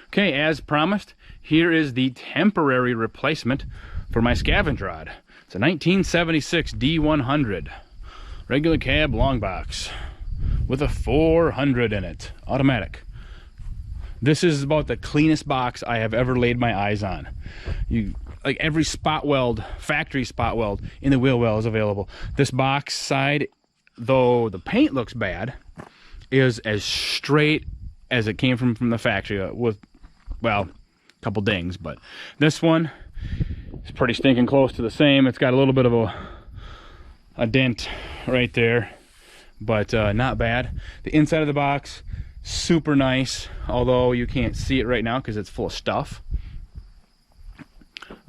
Okay, as promised, here is the temporary replacement for my Scavange-Rod. It's a 1976 D100 regular cab long box with a 400 in it, automatic. This is about the cleanest box I have ever laid my eyes on. Like every spot weld, factory spot weld in the wheel well is available. This box side, though the paint looks bad, is as straight as it came from the factory with, well, a couple dings, but this one is pretty stinking close to the same. It's got a little bit of a dent right there, but not bad. The inside of the box, super nice, although you can't see it right now because it's full of stuff.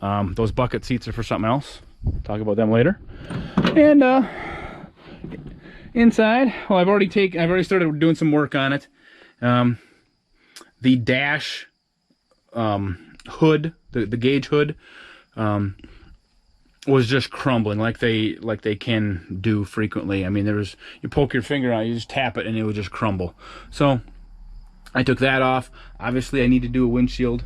Those bucket seats are for something else. Talk about them later. And inside, well, I've already started doing some work on it. The dash hood, the gauge hood, was just crumbling like they can do frequently. I mean, you poke your finger out, you just tap it, and it would just crumble. So I took that off. Obviously, I need to do a windshield.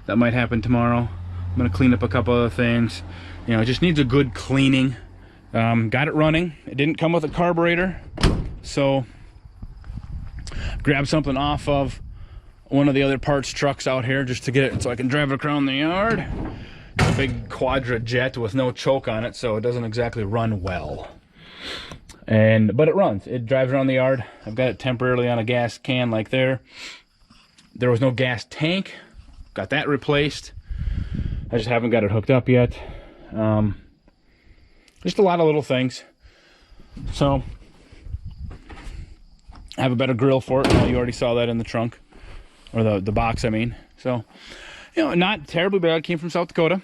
That might happen tomorrow. I'm gonna clean up a couple other things. You know, it just needs a good cleaning. Got it running. It didn't come with a carburetor, so grabbed something off of one of the other parts trucks out here just to get it so I can drive it around the yard. It's a big Quadra jet with no choke on it, so it doesn't exactly run well. But it runs. It drives around the yard. I've got it temporarily on a gas can like there. There was no gas tank. Got that replaced. I just haven't got it hooked up yet. Just a lot of little things. So I have a better grill for it. Well, you already saw that in the trunk, or the box, I mean. So, you know, not terribly bad. It came from South Dakota.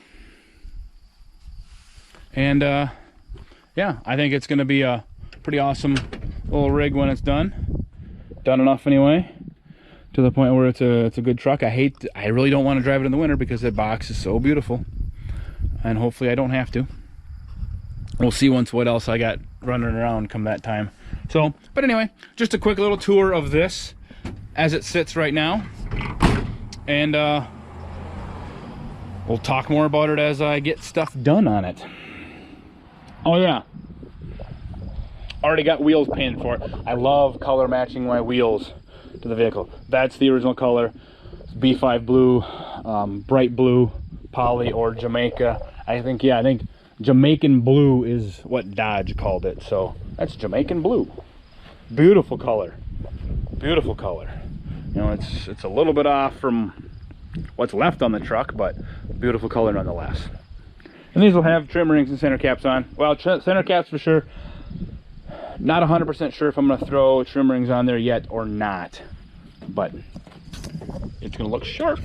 And yeah, I think it's going to be a pretty awesome little rig when it's done. Done enough anyway, to the point where it's a good truck. I really don't want to drive it in the winter because that box is so beautiful, and hopefully I don't have to. We'll see what else I got running around come that time. So, but anyway, just a quick little tour of this as it sits right now, and we'll talk more about it as I get stuff done on it. Oh yeah, already got wheels painted for it. I love color matching my wheels to the vehicle. That's the original color. It's B5 blue, bright blue, poly, or Jamaica. I think Jamaican blue is what Dodge called it. So that's Jamaican blue. Beautiful color. Beautiful color. You know, it's a little bit off from what's left on the truck, but beautiful color nonetheless. And these will have trim rings and center caps on. Well, center caps for sure. Not 100% sure if I'm going to throw trim rings on there yet or not, but it's going to look sharp.